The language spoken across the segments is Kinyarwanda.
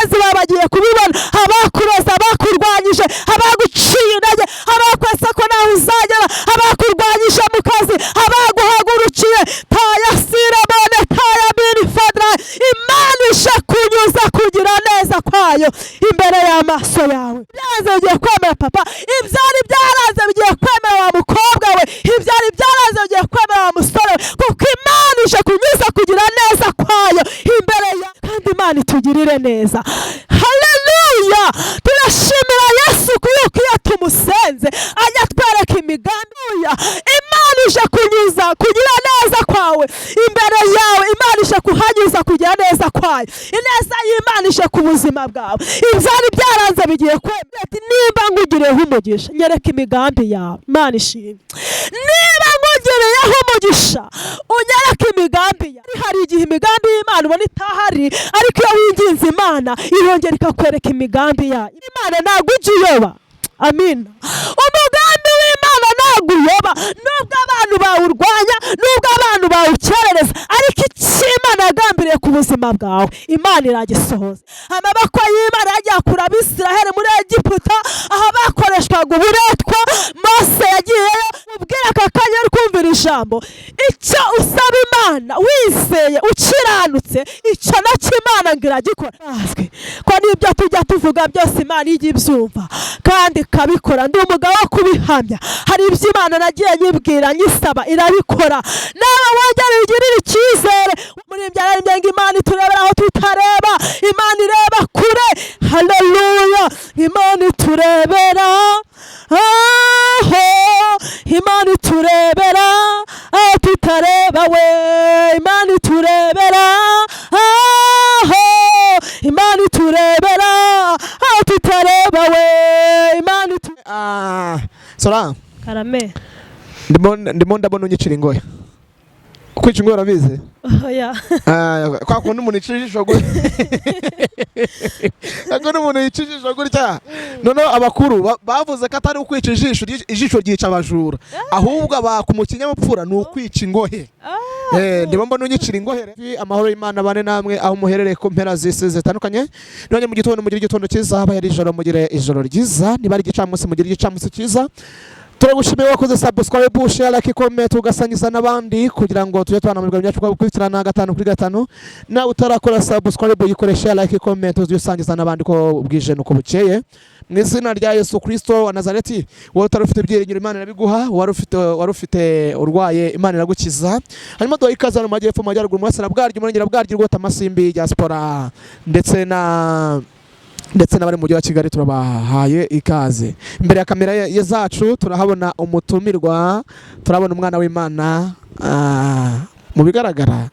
abanzi bawe bagiye kubibona, abakuroza, abakurwanyije, abaguciye intege, abakwesa ko nawe uzagera, abakurwanyije mu kazi, abaguhagurukiye taya sirabone taya bini fadra. Imana isha kunyuza kugira neza kwayo imbere y'amaso yawe. Byanze bigiye kwemera papa, ibyari byaranze bigiye kwemera wa mukobwa we, ibyari byaranze bigiye kwemera wa musore we, kuko Imana isha kunyuza kugira neza kwayo imbere ya, kandi Imana itugirire neza. Haleluya! Turashimira Yesu kuko iyo tumusenze ajya twereka imigambi. Imana isha kunyuza kugira neza kwawe imbere yawe. Imana isha kuhanyuza kugira neza kwayo. Ineza y'Imana isha ku buzima bwawe. Ibyari byaranze bigiye kwemera. Ati niba ngugireho umugisha nyereka imigambi yawe. Imana ishimwe. Niba ngugireho umugisha unyereka imigambi yawe. Hari igihe imigambi y'Imana ubona itahari, ariko iyo winginze Imana irongera ikakwereka imigambi yayo. Imana ntabwo ujya uyoba. Amina. Umugambi w'Imana ntabwo uyoba, nubwo abantu bawurwanya, nubwo abantu bawukerereza, ariko icyo Imana yagambiriye ku buzima bwawe Imana iragisohoza. Amaboko y'Imana yagiye akura Abisiraheli muri Egiputa, aho bakoreshwaga uburetwa. Mose yagiyeyo, ubwira aka kanya uri kumvira ijambo, icyo usaba Imana wizeye ukiranutse, icyo nacyo Imana ngo iragikora. Ko n'ibyo tujya tuvuga byose Imana ijya ibyumva kandi ikabikora. Ndi umugabo wo kubihamya. Hari ibyo Imana nagiye nyibwira nyisaba irabikora. Nawe wongere wigirire icyizere. Muri ibyo ararembye ngo Imana iturebera aho tutareba, Imana ireba kure. Haleluya! Imana iturebera aho, Imana iturebera aho tutareba we, Imana iturebera aho, Imana iturebera aho tutareba we, Imana Sora karame. ndimo ndabona unyicira ingoya. Kwica ingoya urabizi? Oya. Kwa kundi umuntu yicishije gutya. Ako n'umuntu yicishije gutya. None abakuru bavuze ko atari ukwica ijisho ryica abajura, ahubwo abakumukinya mupfura ni ukwica ingohe. Ndimo mbona unyicira ingohere. Amahoro y'Imana bane namwe aho muherereye ku mpera z'isi zitandukanye. None mu gitondo mugire igitondo cyiza, haba yari ijoro mugire ijoro ryiza, niba ari igicamunsi mugire igicamunsi cyiza. Turagushimiye wakoze subscribe, share, like, comment ugasangiza n'abandi kugira ngo tujye twanamurwa ibyacu gukurikirana 5 kuri 5. Na utarakora subscribe yikoresha, share, like, comment ugasangiza n'abandi ko bwije nuko bukeye. Mu izina rya Yesu Kristo wa Nazareti, wowe utarufite ibyiringiro Imana irabiguha, warufite urwaye Imana iragukiza. Hanyuma duha ikaze mu majyepfo, mu majyaruguru, mu burasira bwaryo, mu burengero bwaryo, rwota amasimbi diaspora ndetse n'abari mu mujyi wa Kigali turabahaye ikaze. Imbere ya kamera zacu turahabona umutumirwa, turabona umwana w'Imana. Mu bigaragara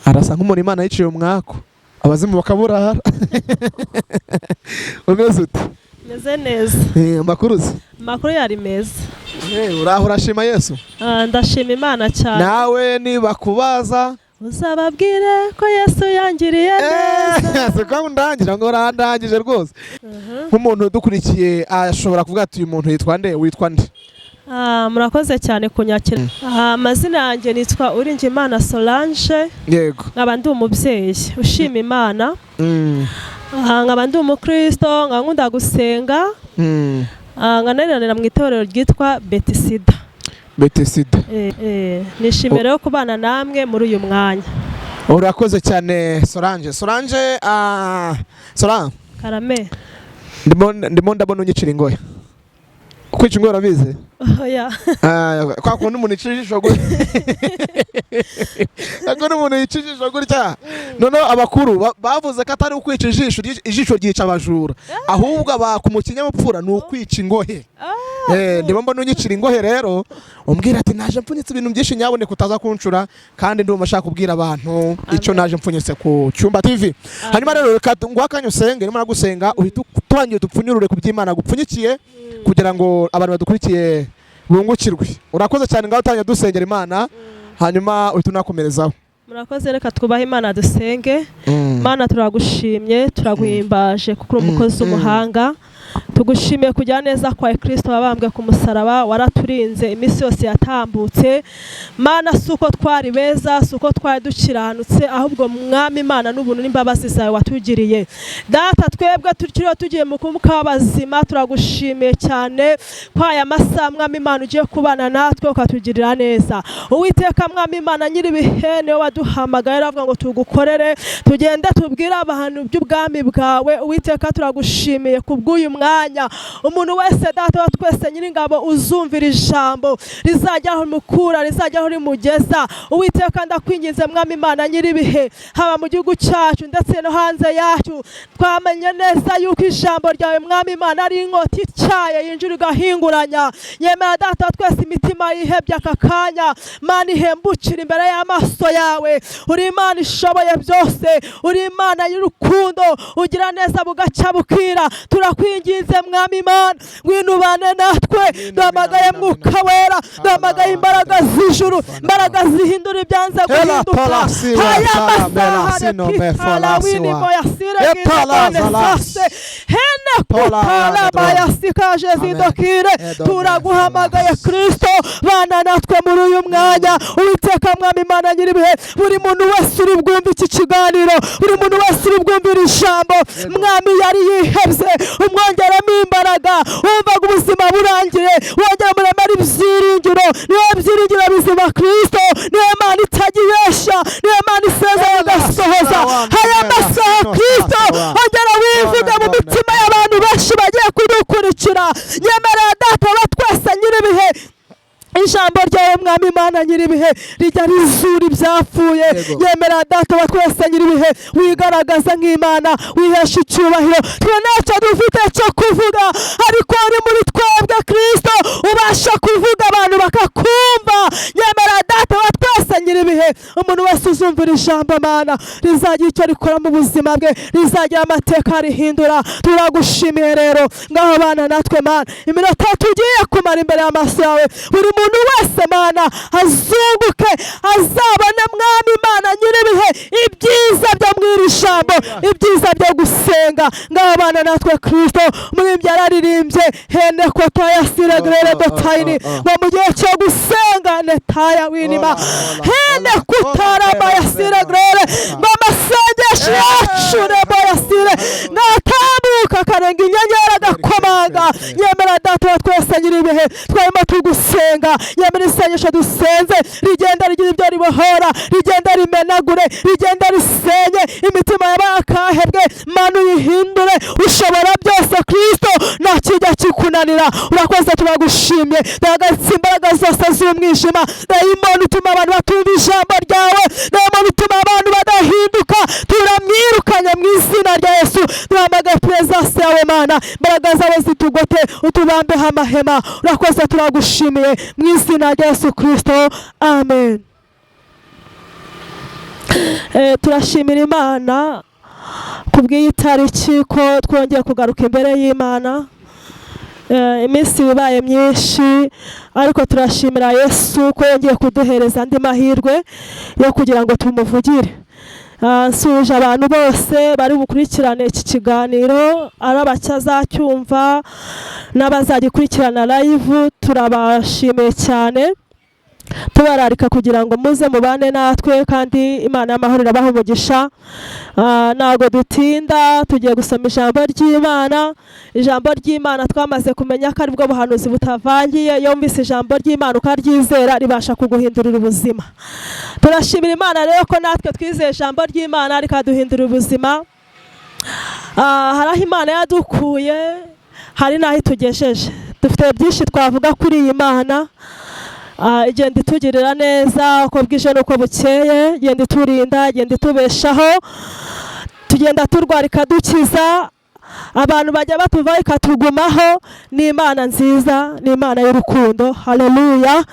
arasa nk'umuntu Imana yiciye umwako, abazimu bakaburara. Umeze ute? Meze neza. Makuru yari meza. Uraho urashima Yesu? Ndashima Imana cyane. Nawe niba kubaza uzababwire ko Yesu yangiriye neza. Siko ndangira ngo urandangije rwose. Nk'umuntu udukurikiye ashobora kuvuga ati uyu muntu yitwa nde, witwa nde? Murakoze cyane kunyakira. Amazina yanjye nitwa Uwiringiyimana Solange. Yego. Nkaba ndi umubyeyi ushima Imana. Nkaba ndi umukristo, nkunda gusenga. Nkananira mu itorero ryitwa Betisida. Nishimiye rero kubana namwe muri uyu mwanya. Urakoze cyane Solange. Solange karame. Ndimo ndabona unyicira ingoya. Kwica ingoya urabizi? Oya. Kwa kundi umuntu yicishije gutya. Ako n'umuntu yicishije gutya. None abakuru bavuze ko atari ukwica ijisho ryica abajura, ahubwo abakumukinya mupfura ni ukwica ingohe. Ndimo mbona unyicira ingohe rero, umbwira ati naje mpfunyitse ibintu byinshi nyaboneka utaza kuncura, kandi ndumva ashaka kubwira abantu icyo naje mpfunyitse ku Cyumba TV. Hanyuma rero reka ngwakanye usenge, nimara gusenga uhita turangiye dupfunyurure ku by'Imana gupfunyikiye kugira ngo abantu badukurikiye bungukirwe. Urakoze cyane, ngaho utanya dusengera Imana, hanyuma uhita unakomerezaho. Murakoze, reka twubahe Imana dusenge. Imana turagushimye, turaguhimbaje kuko uri umukozi w'umuhanga. tugushimiye kujya neza kwa Kristo wabambwe ku musaraba, waraturinze iminsi yose yatambutse. Mana, suko twari beza, suko twari dukiranutse, ahubwo mwami Imana n'ubuntu n'imbabazi zawe watugiriye. Data, twebwe tukiriho tugiye mu kumuka w'abazima, turagushimiye cyane kwa aya masaha mwami Imana ugiye kubana natwe ukatugirira neza. Uwiteka mwami Imana nyiribihe niwe waduhamagaye aravuga ngo tugukorere, tugende tubwire abantu by'ubwami bwawe. Uwiteka turagushimiye kubw'uyu mwanya. Umuntu wese Data wa twese nyiringabo uzumvira ijambo rizajya aho mukura, rizajya aho rimugeza. Uwiteka ndakwinginze mwami Imana nyiribihe, haba mu gihugu cyacu ndetse no hanze yacu, twamenye neza yuko ijambo ryawe mwami Imana ari inkota ityaye yinjira igahinguranya. Yemera Data wa twese imitima yihebye aka kanya, Mana ihembukira imbere y'amaso yawe. Uri Imana ishoboye byose, uri Imana y'urukundo, ugira neza bugacya bukira. Turakwinginze mwami Imana, ngwino ubane natwe. Duhamagaye Mwuka Wera, duhamagaye imbaraga z'ijuru, imbaraga zihindura ibyanze guhinduka. Haya masaha rekitala winimo yasire gitanesase hene kutala bayasikaje zidokire. Turaguhamagaye Kristo, bana natwe muri uyu mwanya. Uwiteka mwami Imana nyiribihe, buri muntu wese uri bwumva iki kiganiro, buri muntu wese uri bwumvira ijambo mwami yari yihebye, umwongeramo imbaraga. Wumvaga ubuzima burangiye, wongera muremera ibyiringiro. Niwe byiringiro bizima Kristo, niwe Mana itagibesha, niwe Mana isezerano igasohoza. Haya masaha Kristo, ongera wivuga mu mitima y'abantu benshi bagiye kudukurikira. Nyemerera Data wa twese nyiribihe, ijambo ryawe mwami Imana nyiribihe rijya rizura ibyapfuye. Yemera Data wa twese nyiribihe, wigaragaza nk'Imana, wihesha icyubahiro. Twe ntacyo dufite cyo kuvuga, ariko uri muri twebwe Kristo, ubasha kuvuga abantu bakakumva. Yemera Data wa twese nyiribihe, umuntu wese uzumvira ijambo Mana rizagira icyo rikora mu buzima bwe, rizagira amateka rihindura. Turagushimiye rero, ngaho bana natwe Mana, iminota tugiye kumara imbere y'amaso yawe, buri muntu wese Mana azunguke, azabone mwami Imana nyiribihe ibyiza byo mw'iri jambo, ibyiza byo gusenga. Ngaho bana natwe Kristo, umuririmbyi yararirimbye hene kota yasire grere dotayini, ngo mu gihe cyo gusenga netaya winima hene kutaraba yasire grere, ngo amasengesho yacu rebo yasire natambuka karenga inyenyeri agakomanga. Yemera Data wa twese nyiribihe, twarimo tugusenga. Yemera isengesho dusenze rigenda rigira ibyo ribohora, rigenda rimenagure, rigenda risenye imitima y'abakahebwe. Mana uyihindure, ushobora byose Kristo, nta kijya kikunanira. Urakoze, turagushimye. Duhagaritse imbaraga zose z'umwijima, dayimoni utuma abantu batumva ijambo ryawe, dayimoni utuma abantu badahinduka, turamwirukanye mu izina rya Yesu. Duhamagaye presence yawe Mana, imbaraga zawe zitugote, utubambeho amahema. Urakoze, turagushimiye mu izina rya Yesu Kristo, amen. Turashimira Imana kubw'iyi tariki ko twongeye kugaruka imbere y'Imana. Iminsi bibaye myinshi, ariko turashimira Yesu ko yongeye kuduhereza andi mahirwe yo kugira ngo tumuvugire. Nsuje abantu bose bari bukurikirane iki kiganiro, ari abacyazacyumva n'abazagikurikirana live, turabashimiye cyane. Tubararika kugira ngo muze mubane natwe, kandi Imana y'amahoro irabaha umugisha. Ntabwo dutinda, tugiye gusoma ijambo ry'Imana. Ijambo ry'Imana twamaze kumenya ko aribwo buhanuzi butavangiye. Iyo wumvise ijambo ry'Imana ukaryizera, ribasha kuguhindurira ubuzima. Turashimira Imana rero ko natwe twizeye ijambo ry'Imana rikaduhindurira ubuzima. Hari aho Imana yadukuye, hari n'aho itugejeje. Dufite byinshi twavuga kuri iyi Mana. Igenda itugirira neza uko bwije n'uko bukeye, igenda iturinda, igenda itubeshaho, tugenda turwara ikadukiza, abantu bajya batuvaho ikatugumaho. Ni Imana nziza, ni Imana y'urukundo. Haleluya.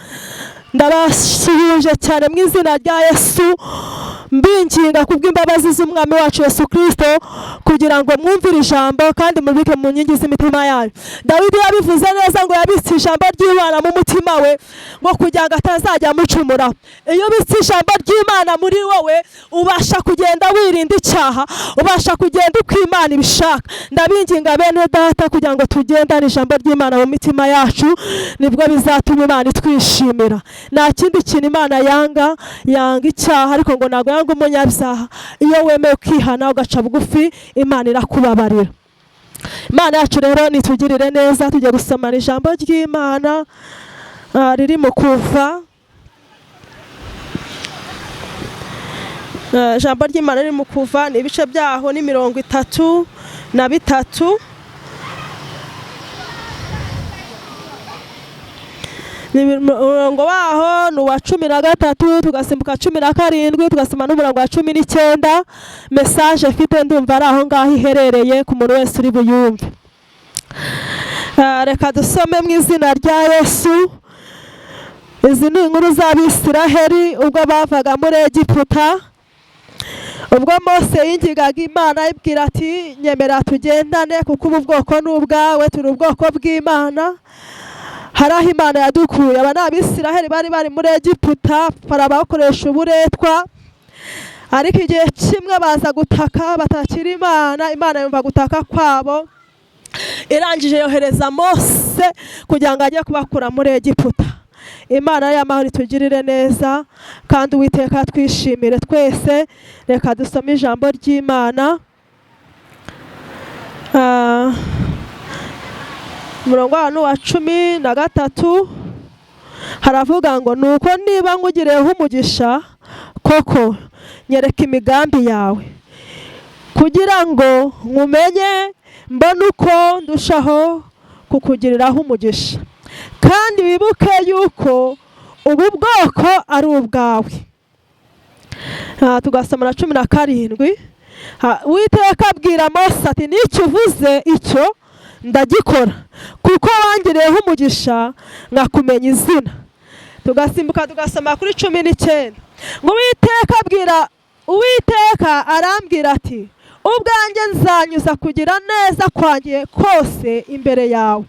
Ndabasuhuje cyane mu izina rya Yesu. mbinginga kubw'imbabazi z'umwami wacu Yesu Kristo kugira ngo mwumvire ijambo kandi mubike mu nkingi z'imitima yanyu. Dawidi yabivuze neza ngo yabitse ijambo ry'Imana mu mutima we ngo kugira ngo atazajya amucumura. Iyo ubitse ijambo ry'Imana muri wowe ubasha kugenda wirinda icyaha, ubasha kugenda uko Imana ibishaka. Ndabinginga bene data kugira ngo tugendane ijambo ry'Imana mu mitima yacu, nibwo bizatuma Imana itwishimira. Nta kindi kintu Imana yanga icyaha, ariko ngo ntabwo yanga umunyabyaha. Iyo wemeye kwihana ugaca bugufi, Imana irakubabarira. Imana yacu rero nitugirire neza. Tujye gusomana ijambo ry'Imana riri mu Kuva. Ijambo ry'Imana riri mu Kuva, ni ibice byaho ni 33. Umurongo waho ni uwa 13, tugasimbuka 17, tugasoma n'umurongo wa 19. Message mfite ndumva ari aho ngaho iherereye ku muntu wese uri buyumve. Reka dusome mu izina rya Yesu. Izi ni inkuru z'Abisiraheli ubwo bavaga muri Egiputa. Ubwo Mose yingingaga Imana ibwira ati nyemera tugendane kuko ubu bwoko ni ubwawe, turi ubwoko bw'Imana. Hari aho Imana yadukuye. Aba ni Abisiraheli bari muri Egiputa, barabakoresha uburetwa. Ariko igihe kimwe baza gutaka batakira Imana, Imana yumva gutaka kwabo, irangije yohereza Mose kugira ngo ajye kubakura muri Egiputa. Imana y'amahoro itugirire neza kandi Uwiteka twishimire twese. Reka dusome ijambo ry'Imana. Umurongo wa 13 haravuga ngo nuko niba ngugireho umugisha koko nyereka imigambi yawe kugira ngo nkumenye mbone uko ndushaho kukugiriraho umugisha, kandi wibuke yuko ubu bwoko ari ubwawe. Tugasoma na 17. Uwiteka abwira Mose ati n'icyo uvuze icyo ndagikora kuko wangireho umugisha ngakumenya izina. Tugasimbuka tugasoma kuri 19 ngo Uwiteka arambwira ati ubwanjye nzanyuza kugira neza kwanjye kose imbere yawe,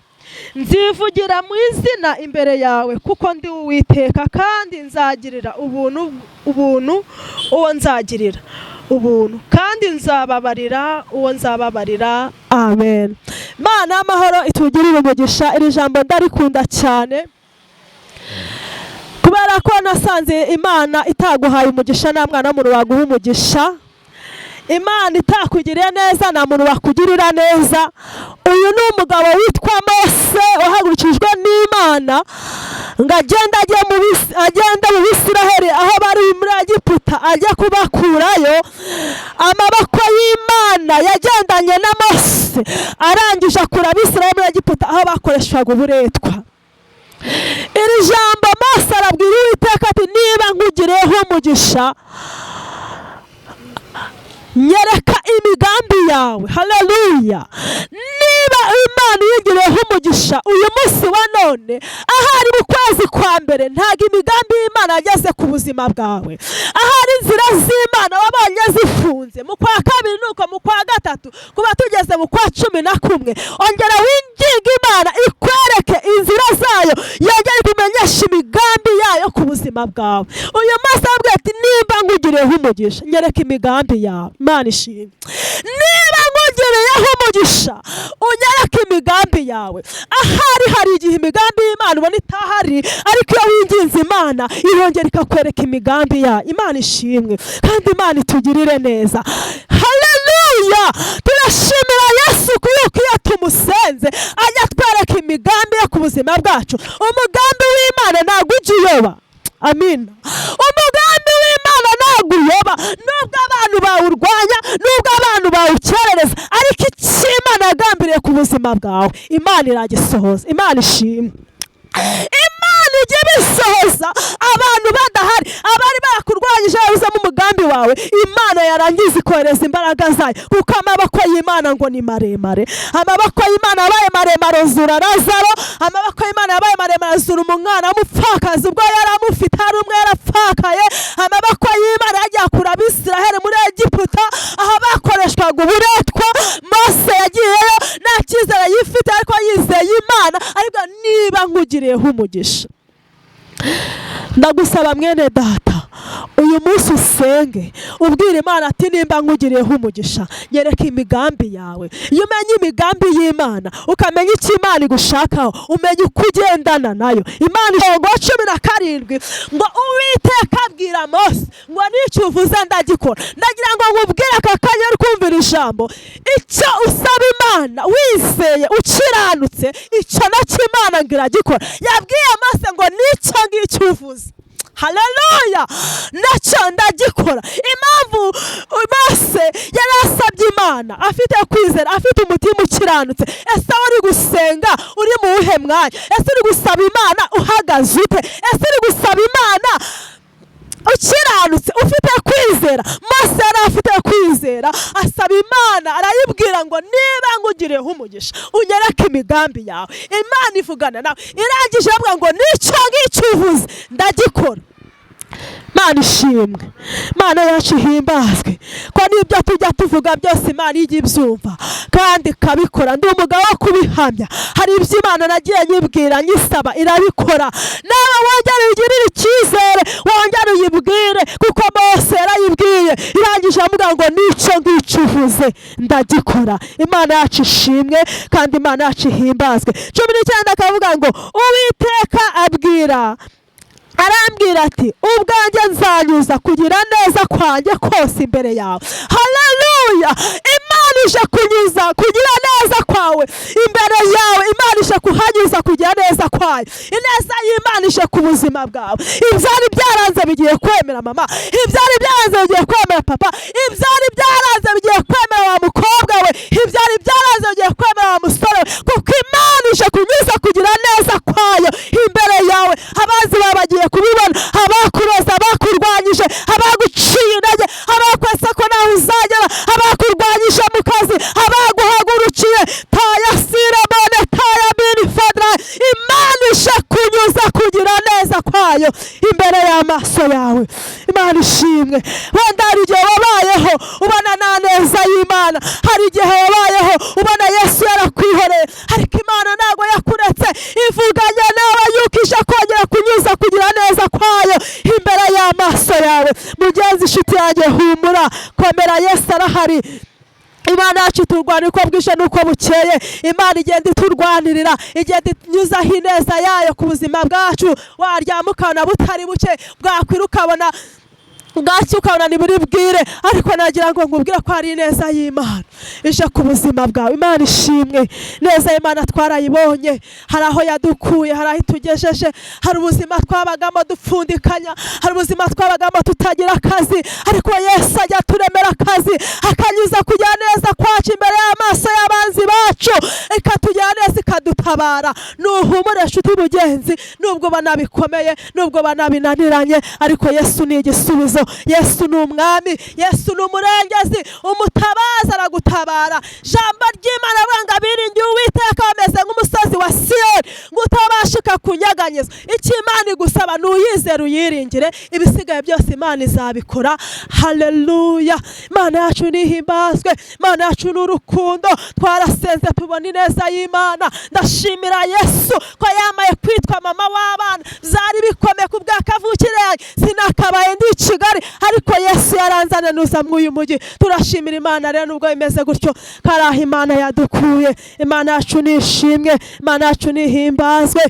nzivugira mu izina imbere yawe kuko ndi Uwiteka, kandi nzagirira ubuntu uwo nzagirira ubuntu, kandi nzababarira uwo nzababarira. Amen. Mana y'amahoro itugirire umugisha. Iri jambo ndarikunda cyane kubera ko nasanze Imana itaguhaye umugisha nta mwana w'umuntu waguha umugisha. Imana itakugiriye neza nta muntu wakugirira neza. Uyu ni umugabo witwa Mose wahagurukijwe n'Imana ngo agenda mu Bisiraheli aho bari muri Egiputa ajya kubakurayo. Amaboko y'Imana yagendanye na Mose arangije akura Abisiraheli muri Egiputa aho bakoreshaga uburetwa. Iri jambo Mose arabwira Uwiteka ati niba nkugireho umugisha nyereka imigambi yawe. Haleluya. Niba Imana yigireho umugisha uyu munsi wa none, ahari mu kwezi kwa mbere ntago imigambi y'Imana yageze ku buzima bwawe, ahari inzira z'Imana wabonye zifunze mu kwa kabiri nuko mu kwa gatatu kuba tugeze mu kwa 11, ongera winginga Imana ikwereke inzira zayo, yongere kumenyesha imigambi yayo ku buzima bwawe. Uyu munsi abwira ati niba ngugireho umugisha nyereka imigambi yawe. Imana ishimwe. Niba ngugireho umugisha unyereka imigambi yawe. Ahari hari igihe imigambi y'Imana ubona itahari, ariko iyo winginze Imana irongera ikakwereka imigambi yayo. Imana ishimwe kandi Imana itugirire neza. Haleluya. Turashimira Yesu kuko iyo tumusenze ajya atwereka imigambi yo ku buzima bwacu. Umugambi w'Imana ntabwo ujya uyoba. Amina. Umugambi w'Imana ntabwo uyoba, nubwo abantu bawurwanya, nubwo abantu bawukerereza, ariko icyo Imana yagambiriye ku buzima bwawe Imana iragisohoza. Imana ishimwe. Imana imana ijya ibisohoza abantu badahari. Abari barakurwanyije babuze mu mugambi wawe, imana yarangiza ikohereza imbaraga zayo, kuko amaboko y'Imana ngo ni maremare. Amaboko y'Imana yabaye maremare azura Lazaro. Amaboko y'Imana yabaye maremare azura umwana w'umupfakazi ubwo yari amufite, hari umwe yarapfakaye. Amaboko y'Imana yagiye akura Abisiraheli muri Egiputa, aho bakoreshwaga uburetwa. Mose yagiyeyo nta cyizere yifite, ariko yizeye Imana. Ariko niba nkugiriyeho umugisha, ndagusaba mwene data, uyu munsi usenge ubwire Imana ati nimba nkugiriyeho umugisha, nyereka imigambi yawe. Iyo umenye imigambi y'Imana, ukamenya icyo Imana igushakaho, umenya uko ugendana nayo. Imana Umurongo wa 17 ngo Uwiteka abwira Mose ngo n'icyo uvuze ndagikora. Ndagira ngo nkubwire aka kanya uri kumvira ijambo, icyo usaba Imana wizeye ukiranutse, icyo nacyo Imana ngo iragikora. Yabwiye Mose ngo n'icyo ngicyo uvuze, haleluya, nacyo ndagikora. Impamvu Mose yari asabye Imana afite kwizera, afite umutima ukiranutse. Ese uri gusenga uri mu wuhe mwanya? Ese uri gusaba Imana uhagaze ute? Ese uri gusaba Imana ukiranutse ufite kwizera? Mose yari afite kwizera, asaba Imana, arayibwira ngo niba nkugiriyeho umugisha, unyereke imigambi yawe. Imana ivugana nawe, irangije avuga ngo n'icyo ngicyo uvuze ndagikora. Imana ishimwe, Imana yacu ihimbazwe, ko n'ibyo tujya tuvuga byose Imana ijya ibyumva kandi ikabikora. Ndi umugabo wo kubihamya. Hari ibyo Imana nagiye nyibwira nyisaba irabikora. Nawe wongere uyigirire icyizere, wongere uyibwire, kuko Mose yarayibwiye, irangije avuga ngo n'icyo ngicyo uvuze ndagikora. Imana yacu ishimwe kandi Imana yacu ihimbazwe. 19 akavuga ngo Uwiteka arambwira ati ubwanjye nzanyuza kugira neza kwanjye kose imbere yawe. Haleluya! Imana ije kunyuza kugira neza kwawe imbere yawe. Imana ije kuhanyuza kugira neza kwayo. Ineza y'Imana ije ku buzima bwawe. Ibyari byaranze bigiye kwemera mama, ibyari byaranze bigiye kwemera papa, ibyari byaranze bigiye kwemera wa mukobwa we, ibyari byaranze bigiye kwemera wa musore we, kuko Imana ije kunyuza kugira neza kwayo imbere yawe. Abazi babagiye kubibona, abakuroza, abakurwanyije, abaguciye intege, abakwese ko naho uzagera, abakurwanyije mu kazi, abaguhagurukiye, taya sire bone taya bini fadra. Imana ije kunyuza kugira neza kwayo imbere y'amaso yawe. Imana ishimwe. Wenda hari igihe wabayeho ubona nta neza y'Imana, hari igihe wabayeho ubona Yesu yarakwihoreye, ariko Imana ntabwo yakuretse. Ivuganye nawe yuko ije kongera kunyuza kugira neza kwayo imbere y'amaso yawe. Mugenzi, inshuti yanjye, humura, komera, Yesu arahari. Imana yacu iturwanira uko bwije n'uko bukeye. Imana igenda iturwanirira, igenda inyuzaho ineza yayo ku buzima bwacu. Waryama ukabona butari buke, bwakwira ukabona bwacyo ukabona ni buri bwire, ariko nagira ngo nkubwire ko hari ineza y'Imana ije ku buzima bwawe. Imana ishimwe. Neza y'Imana twarayibonye, hari aho yadukuye, hari aho itugejeje. Hari ubuzima twabagamo dupfundikanya, hari ubuzima twabagamo tutagira akazi, ariko Yesu ajya turemera akazi, akanyuza kugira neza kwacu imbere y'amaso y'abanzi bacu, ikatugira neza, ikadutabara. Nuhumure nshuti mugenzi, nubwo banabikomeye, nubwo banabinaniranye, ariko Yesu ni igisubizo. Yesu ni umwami, Yesu ni umurengezi, umutabaza aragutabara. Jambo ry'Imana banga biringiye Uwiteka bameze nk'umusozi wa Siyoni, ngo utabashika kunyeganyeza. Icyo Imana igusaba nuyizere uyiringire, ibisigaye byose Imana izabikora. Haleluya! Imana yacu nihimbazwe, Imana yacu n'urukundo. Twarasenze tubona ineza y'Imana. Ndashimira Yesu ko yamaye kwitwa mama w'abana. Zari bikomeye ku bwa kavukire yanjye, sinakabaye ndi i Kigali, ariko Yesu yaranzanenuza mw'uyu mujyi. Turashimira Imana rero nubwo bimeze gutyo, karaha Imana yadukuye. Imana yacu nishimwe, Imana yacu nihimbazwe.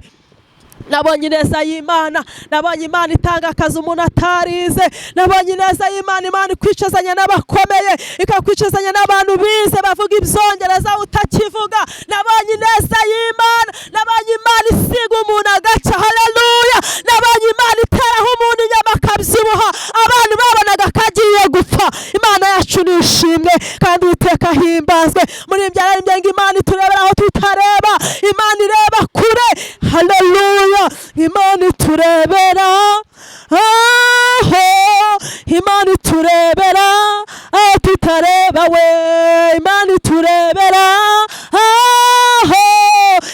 Nabonye ineza y'Imana, nabonye Imana itanga akazi umuntu atarize, nabonye ineza y'Imana, Imana ikwicazanya n'abakomeye, ikakwicazanya n'abantu bize bavuga ibyongereza utakivuga. Nabonye ineza y'Imana, nabonye Imana isiga umuntu agaca. Haleluya! Nabonye Imana iteraho umuntu inyama akabyibuha, abantu babonaga kagiye gupfa. Imana yacu nishimwe kandi Uwiteka ahimbazwe. Muri byara ngo Imana iturebera aho tutareba, Imana ireba kure. Haleluya! Imana iturebera Imana iturebera aho tutareba we Imana iturebera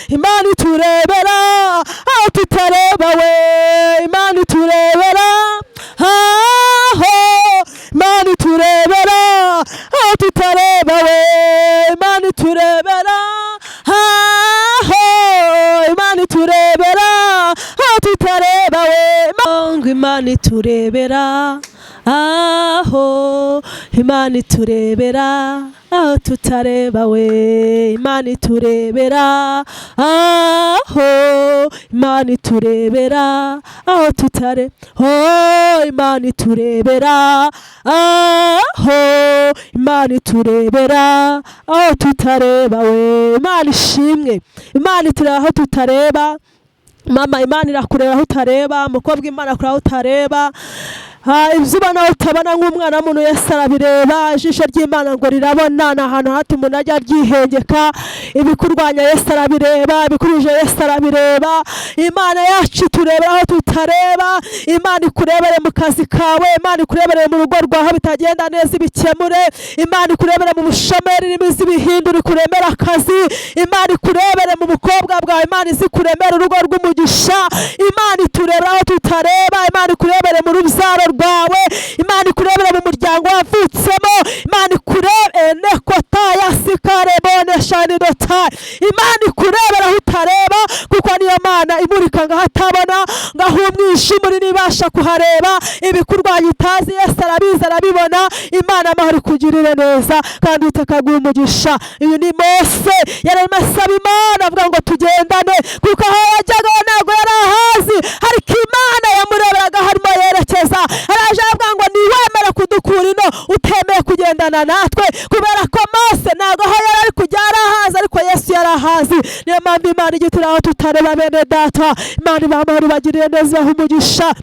Imana iturebera aho tutareba we Imana iturebera Imana iturebera aho tutareba we Imana iturebera Imana iturebera aho tutareba we Imana iturebera Imana iturebera aho tutareba we Imana iturebera Imana iturebera aho tutare Imana iturebera Imana iturebera aho tutareba we Imana ishimwe Imana itureba aho tutareba mama Imana irakureba aho utareba mukobwa Imana akureba aho utareba ibyo ubona utabona nk'umwana w'umuntu Yesu arabireba ijisho ry'Imana ngo rirabona ni ahantu hato umuntu ajya ryihengeka ibikurwanya Yesu arabireba ibikurije Yesu arabireba Imana yacu turebera aho tutareba Imana ikurebere mu kazi kawe Imana ikurebere mu rugo rwawe bitagenda neza ibikemure Imana ikurebere mu bushomeri n'imizi bihindura ikuremera akazi Imana ikurebere mu bukobwa bwawe Imana izikuremera urugo rw'umugisha Imana iturebera aho tutareba Imana ikurebere mu rubyaro rwawe Imana ikurebere mu muryango wavutsemo Imana ikurebere nekotaya sikarebone shanidota Imana ikurebere aho utareba kuko niyo Mana imurika ngo hatabona ngaho umwijima nibasha kuhareba ibikurwanya utazi Yesu arabizi arabibona Imana amahoro ikugirire neza kandi utakaguha umugisha uyu ni Mose yarimo asaba Imana avuga ngo tugendane kuko aho yajyaga ntabwo yari ahazi ariko Imana yamureberaga harimo yerekeza araje avuga ngo niwemere kudukura ino utemeye kugendana natwe kubera ko Mose ntabwo aho yari ari kujya arahazi ariko Yesu yari ahazi niyo mpamvu Imana igitira aho tutareba bene data Imana ibamahoro ibagirire neza umugisha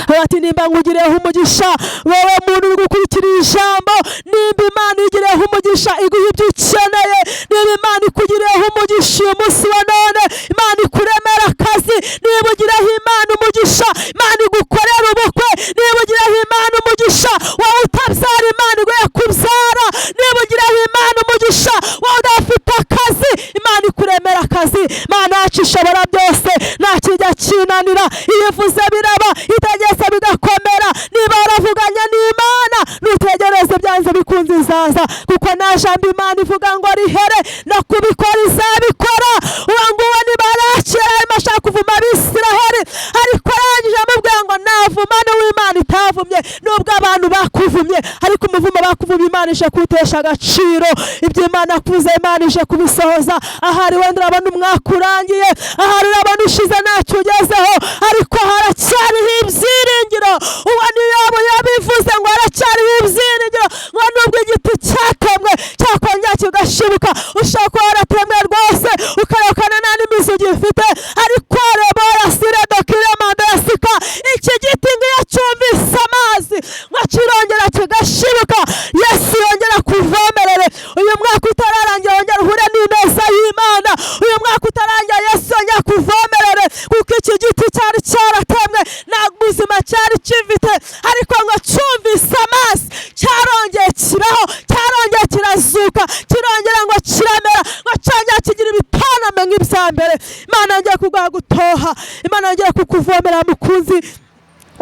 Hagati nimba ngugireho umugisha wowe muntu uri gukurikira ijambo nimba Imana igireho umugisha iguha ibyo ukeneye nimba Imana ikugireho umugisha uyu munsi wa none Imana ikuremera akazi niba ugireho Imana umugisha Imana igukorera ubukwe niba ugireho Imana umugisha wowe utabyara Imana iguhe kubyara niba ugireho Imana umugisha wowe udafite akazi Imana ikuremera akazi Imana yacu ishobora byose nta kijya kinanira iyo ivuze biraba itegetse bigakomera niba waravuganye n'Imana nutegereze byanze bikunze izaza kuko nta jambo Imana ivuga ngo rihere no kubikora izabikora uwo nguwo niba arakira arimo ashaka kuvuma Abisiraheli ariko arangije amubwira ngo navuma n'uw'Imana itavumye nubwo abantu bakuvumye ariko umuvumo bakuvumye Imana ije kuwutesha agaciro ibyo Imana kuvuze Imana ije kubisohoza ahari wenda urabona umwaka urangiye ahari urabona ushize ntacyo ugezeho ariko haracyariho ibyiringiro uwo ni Yobu yabivuze ngo haracyariho ibyiringiro ngo nubwo igiti cyatemwe cyakongera kigashibuka ushobora kuba waratemwe rwose ukayokana nta n'imizi ugifite ariko rebora siredokire manda yasika iki giti ngiyo cyumvise amazi ngo kirongera kigashibuka Yesu yongera kuvomerere uyu mwaka utararangira wongera uhure n'ineza y'Imana uyu mwaka utararangira Yesu yongera kuvomerere kuko iki giti cyari cyaratemwe nta buzima cyari kivite ariko ngo cyumvise amazi cyarongeye kiraho cyarongeye kirazuka kirongera ngo kiramera ngo cyongera kigira ibitoname nk'ibya mbere Imana yongeye kuguha gutoha Imana yongeye kukuvomera mukunzi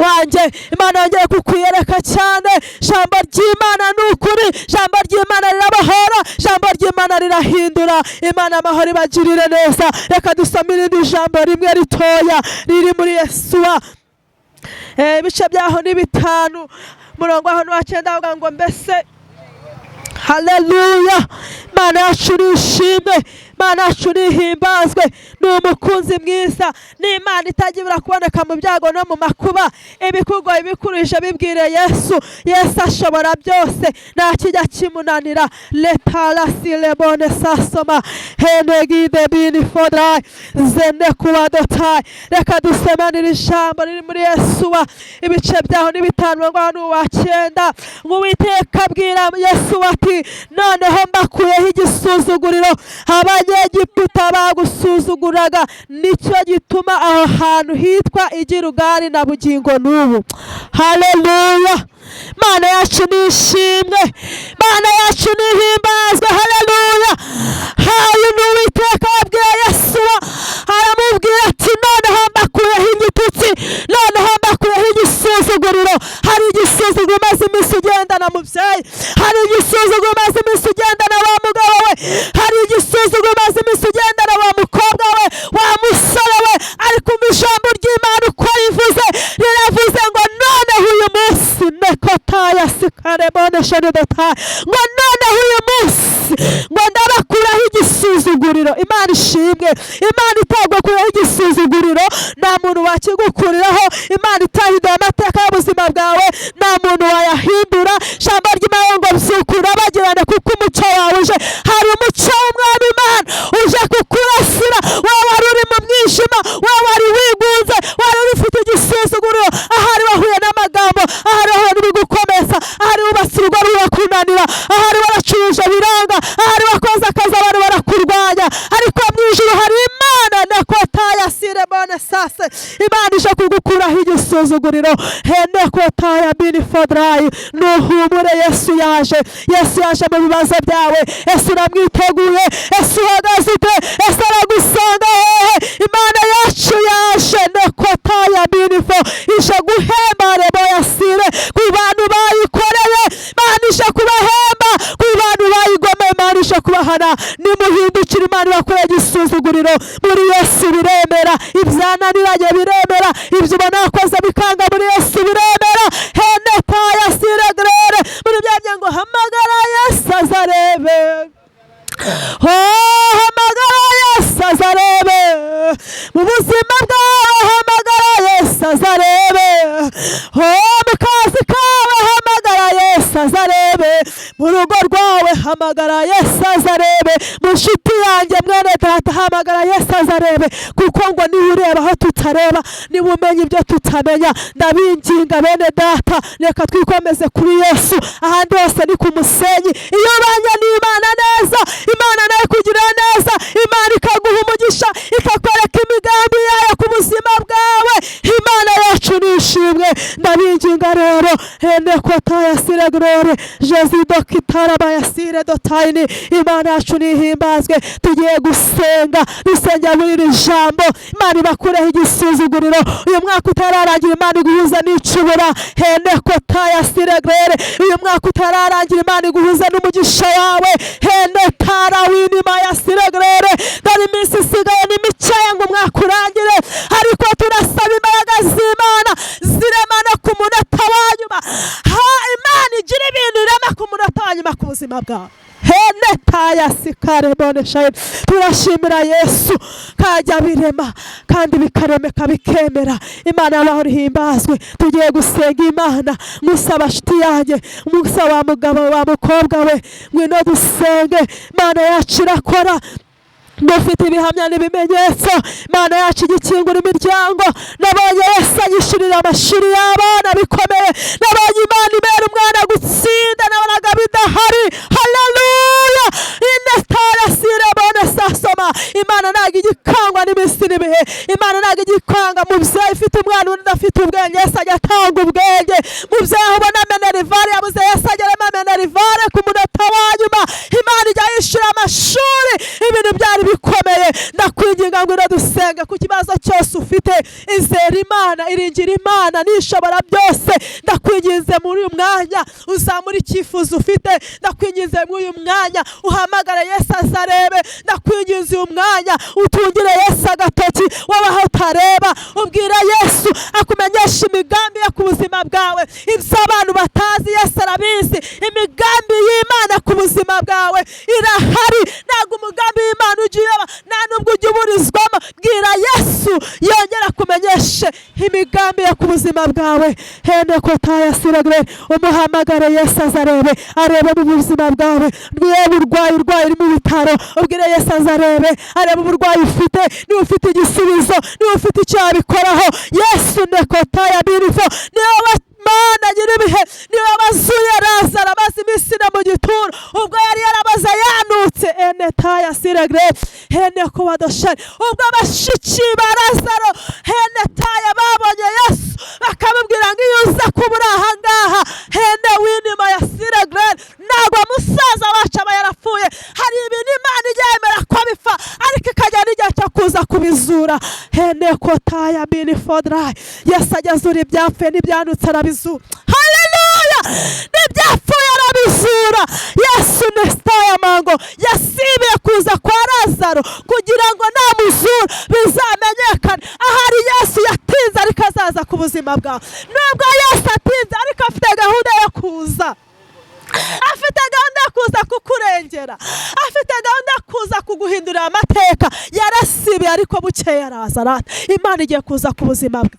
wanjye Imana yongeye kukwiyereka cyane ijambo ry'Imana ni ukuri ijambo ry'Imana rirabahora ijambo ry'Imana rirahindura Imana amahoro ibagirire neza reka dusome irindi jambo rimwe ritoya riri muri Yesuwa ibice byaho ni 5 murongo aho wa 9 avuga ngo mbese haleluya Imana yacu nishimwe Imana yacu nihimbazwe ni umukunzi mwiza ni Imana itagibura kuboneka mu byago no mu makuba ibikugoye ibikurije bibwire Yesu Yesu ashobora byose nta kijya kimunanira letala silebone sasoma henegide bini fodra zende kuwadota reka dusemanira ijambo riri muri Yesuwa ibice byaho ni 5 ngo hano wa 9 ngo Uwiteka abwira Yesu ati noneho mbakuyeho igisuzuguriro abanye abanyegiputa bagusuzuguraga, nicyo gituma aho hantu hitwa Igirugari na bugingo n'ubu. Haleluya! Mana yacu nishimwe, Mana yacu nihimbazwe. Haleluya! Hayo n'Uwiteka yabwiye Yesuwa, aramubwira ati noneho mbakuyeho igitutsi, noneho mbakuyeho igisuzuguriro. Hari igisuzuguro umaze iminsi ugendana mubyeyi, hari igisuzuguro umaze iminsi ugendana wa mugabo we, hari igisuzuguro umaze iminsi ugendana wa mukobwa we, wa musore we. Ariko mu ijambo ry'Imana uko rivuze, riravuze ngo noneho uyu munsi nekotaya sikaremone shenedota, ngo noneho uyu munsi ngo ndabakuraho igisuzuguriro. Imana ishimwe. Imana itagukuraho igisuzuguriro, nta muntu wakigukuriraho. Imana itahinduye amateka y'ubuzima bwawe, nta muntu wayahindura. Ijambo ry'Imana ngo byukura bagirane kuko umucyo wawe uje. Hari umucyo w'Umwami Imana uje kukurasira. Wowe wari uri mu mwijima, wowe wari wigunze, wari ufite igisuzuguriro, ahari wahuye n'amagambo, ahari wahuye n'ibigukomeza, ahari wubatse urugo rurakunanira, ahari waracuruje biranga, ahari wakoze akazi abantu barakurwanya. Ariko mu ijuru hari Imana nekotaya sirebone sase. Imana ije kugukuraho igisuzuguriro. Henekotaya bini fodrayi. Nuhumure, Yesu yaje. Yesu yaje mu bibazo byawe. Yesu uramwiteguye. Yesu uhagaze ute? Yesu aragusanga hehe? Imana yacu yaje nekotaya bini fo. Ije guhemba reboya sire ku bantu bayikoreye. Imana ije kubahemba ku bantu bayigomeye. Imana ije kubahana. Nimuhindukire, Imana ibakoreye igisuzuguriro. Muri Yesu biremera. Ibyananiranye biremera. Ibyo ubona wakoze bikanga muri Yesu biremera. Henetaya siregrere. Muri byabye ngo hamagara Yesu azarebe. Oh, hamagara Yesu azarebe. Mu buzima bwawe hamagara Yesu azarebe. Oh, mu kazi kawe hamagara Yesu azarebe. Mu rugo rwawe hamagara Yesu azarebe. Mu nshuti yanjye mwene data hamagara Yesu azarebe. Kuko ngo niwe ureba aho tutareba, niwe umenya ibyo tutamenya. Ndabinginga bene data, reka twikomeze kuri Yesu. Ahandi hose ni ku musenyi. Iyo ubanye n'Imana neza, Imana nayo kugira neza. Imana ikaguha umugisha, ikakwereka imigambi yayo ku buzima bwawe. Imana yacu nishimwe. Ndabinginga rero, henekotaya siregrere jezido kitaraba ya sire dotayini. Imana yacu nihimbazwe. Tugiye gusenga, dusengera muri iri jambo. Imana ibakureho igisuzuguriro. Uyu mwaka utararangira, Imana iguhuza n'icubura. Henekotaya siregrere. Uyu mwaka utararangira, Imana iguhuza n'umugisha wawe. Henetara winima ya siregrere. Dore iminsi isigaye ni mikeya ngo umwaka urangire, ariko turasaba imbaraga z'Imana ziremana ku munota wa nyuma. Imana igira ibintu irema ku munota wa nyuma ku buzima bwawe. Henetaya sikaremone shayini. Turashimira Yesu kajya birema kandi bikaremeka bikemera. Imana yabaho ihimbazwe. Tugiye gusenga Imana. Musaba nshuti yanjye, musaba wa mugabo wa mukobwa we, ngwino dusenge. Imana yacu irakora. Mufite ibihamya n'ibimenyetso. Imana yacu igikingura imiryango. Nabonye Yesu anyishyurira amashuri y'abana bikomeye. Nabonye Imana ibera umwana gutsinda, nabonaga bidahari. Haleluya! Inetara sirebone sasoma. Imana ntabwo igikangwa n'iminsi n'ibihe. Imana ntabwo igikanga mubyeyi ufite umwana udafite ubwenge. Yesu ajya atanga ubwenge. Mubyeyi aho ubona menerivare yabuze, Yesu ageramo menerivare ku munota wa nyuma. Imana ijya yishyura amashuri. Ibintu byari bikomeye. Ndakwinginga ngo dusenge ku kibazo cyose ufite. Izera Imana, iringira Imana nishobora byose. Ndakwinginze muri uyu mwanya uzamura icyifuzo ufite. Ndakwinginze muri uyu mwanya uhamagara Yesu azarebe. Ndakwinginze uyu mwanya utungire Yesu agatoki. Wabaho utareba, ubwira Yesu akumenyesha imigambi yo ku buzima bwawe. Ibyo abantu batazi Yesu arabizi. Imigambi y'Imana ku buzima bwawe irahari. Ntabwo umugambi w'Imana ugiyeba, nta nubwo ujya uburizwamo. Bwira Yesu yongera kumenyeshe imigambi yo ku buzima bwawe. Henekotaya siregre. Umuhamagare Yesu azarebe. Arebe mu buzima bwawe. Niba urwaye uri mu bitaro, ubwire Yesu azarebe. Arebe uburwayi ufite, niba ufite igisubizo, niba ufite icyo yabikoraho. Yesu nekotaya birifo. Niba Mana nyir'ibihe niwe wazuye Lazaro amaze iminsi ine mu gituro ubwo yari yarabaze yanutse enetaya siregre hene ko badoshari ubwo bashiki ba Lazaro henetaya babonye Yesu bakamubwira ngo iyo uza kubura aha ngaha hene w'inima ya siregre ntabwo musaza wacu aba yarapfuye hari ibintu Imana yemera ko bipfa ariko ikajya n'igihe cyo kuza kubizura hene ko taya mini fodrai Yesu agezura ibyapfuye n'ibyanutse arabizura haleluya n'ibyapfuye arabizura Yesu nesitaya mango yasibiye kuza kwa Lazaro kugira ngo namuzura bizamenyekane ahari Yesu yatinze ariko azaza ku buzima bwawe nubwo Yesu atinze ariko afite gahunda yo kuza afite gahunda yo kuza kukurengera afite gahunda yo kuza kuguhindurira amateka yarasibiye ariko bukeye araza Imana igiye kuza ku buzima bwawe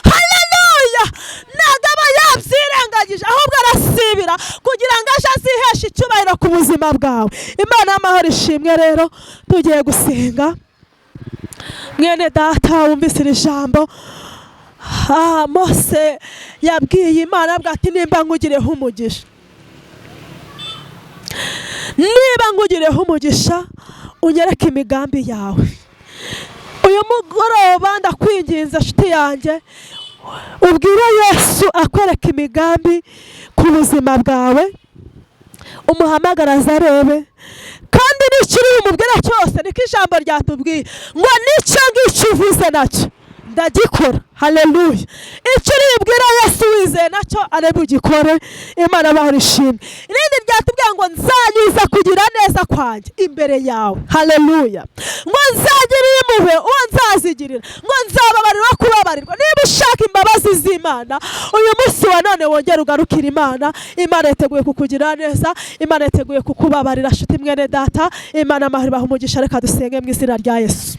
haleluya ntabwo aba yabyirengagije ahubwo arasibira kugira ngo aje aziheshe icyubahiro ku buzima bwawe Imana y'amahoro ishimwe rero tugiye gusenga mwene data wumvise iri jambo Mose yabwiye Imana avuga ati nimba ngugireho umugisha unyereke imigambi yawe uyu mugoroba ndakwinginze nshuti yanjye ubwire Yesu akwereka imigambi ku buzima bwawe umuhamagara azarebe kandi n'icyo uri bumubwire cyose niko ijambo ryatubwiye ngo n'icyo ngicyo uvuze nacyo ndagikora haleluya icyo uri bubwire Yesu wizeye nacyo ari bugikore Imana bahora ishimwe irindi ryatubwiye ngo nzanyuza kugira neza kwanjye imbere yawe haleluya ngo nzagirire impuhwe uwo nzazigirira ngo nzababarira kubabarirwa niba ushaka imbabazi z'Imana uyu munsi wa none wongera ugarukira Imana yiteguye kukugira neza Imana yiteguye kukubabarira nshuti mwene data Imana amahoro ibahe umugisha reka dusenge mu izina rya Yesu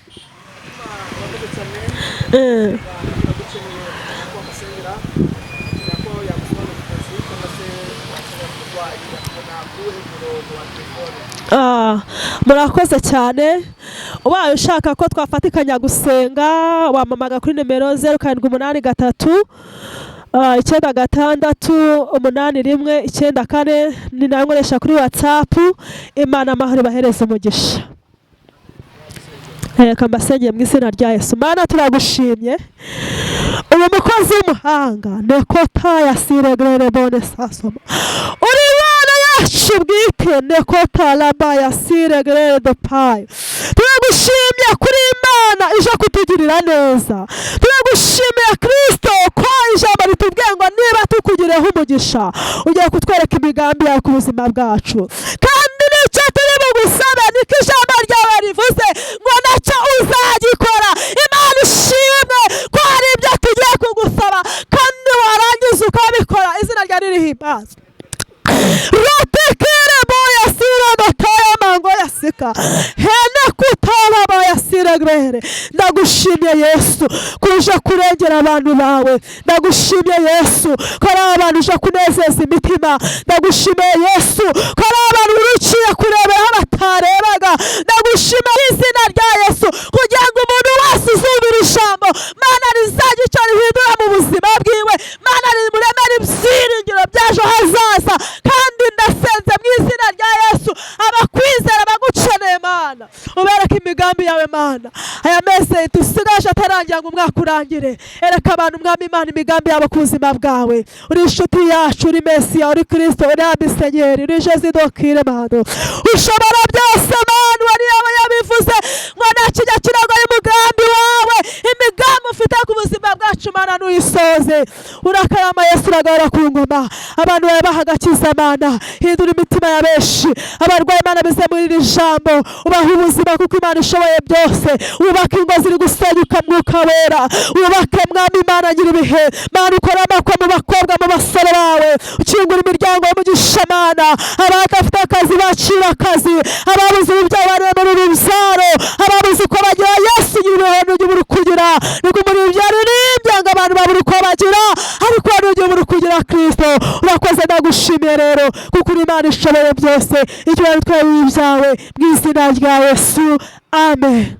murakoze cyane ubaye ushaka ko twafatikanya gusenga wamamaga kuri nimero 0783 9668194 ni nayo nkoresha kuri WhatsApp Imana amahoro ibahereze umugisha reka mbasengeye mu izina rya Yesu Mana turagushimye uyu mukozi w'umuhanga nekota yasiregrere bone sasoma uri Imana yacu bwite nekota laba yasiregrere dopayo turagushimye kuri Imana ije kutugirira neza turagushimye Kristo ko ijambo ritubwiye ngo niba tukugireho umugisha ugiye kutwereka imigambi yawe ku buzima bwacu kandi nicyo turi bugusaba niko ijambo ryawe rivuze ngo nacyo uzagikora Imana ishimwe ko hari ibyo tugiye kugusaba kandi warangiza ukabikora izina rya ririhimbazwe rotekere boya sira notaya mango yasika hene kutala boya sira grere ndagushimye Yesu kuje kurengera abantu bawe ndagushimye Yesu ko ari abantu uje kunezeza imitima ndagushimye Yesu ko ari abantu uriciye kurebera aho batarebaga ndagushimye izina rya Yesu kugira ngo umuntu wese uzumvira ijambo Mana rizajya icyo rihindura mu buzima bwiwe Mana rimuremere ibyiringiro by'ejo hazaza kandi ndasenze mu izina rya Yesu abakwizera bagukeneye Mana ubereke imigambi yawe Mana aya mese dusigaje atarangira ngo umwaka urangire ereka abantu umwami Imana imigambi yabo ku buzima bwawe uri inshuti yacu uri Mesiya uri Kristo uri Abisenyeri uri Jesu dokire Mana ushobora byose Mana wari yaba yabivuze ngo nakijya kiragoye umugambi wawe imigambi ufite ku buzima bwacu Mana nuyisoze urakarama Yesu uragara ku ngoma abantu bawe bahagakiza Mana hindura imitima ya benshi abarwayi Mana bize muri iri jambo ubaha ubuzima kuko Imana ishoboye byose wubaka ingo ziri gusenyuka mwuka wera wubake mwami Imana nyir'ibihe Mana ukora amakwa mu bakobwa mu basore bawe ukingura imiryango y'umugisha Mana abadafite akazi bacira akazi ababuze urubyaro bareba mu rubyaro ababuze uko bagira Yesu nyir'ibihe n'ujya ubura kugira niko muri byaro n'ibyanga abantu babura uko bagira ariko n'ujya ubura kugira Kristo urakoze ndagushimiye rero kuko Imana ishoboye byose icyo twari ibyawe mu izina rya Yesu amen.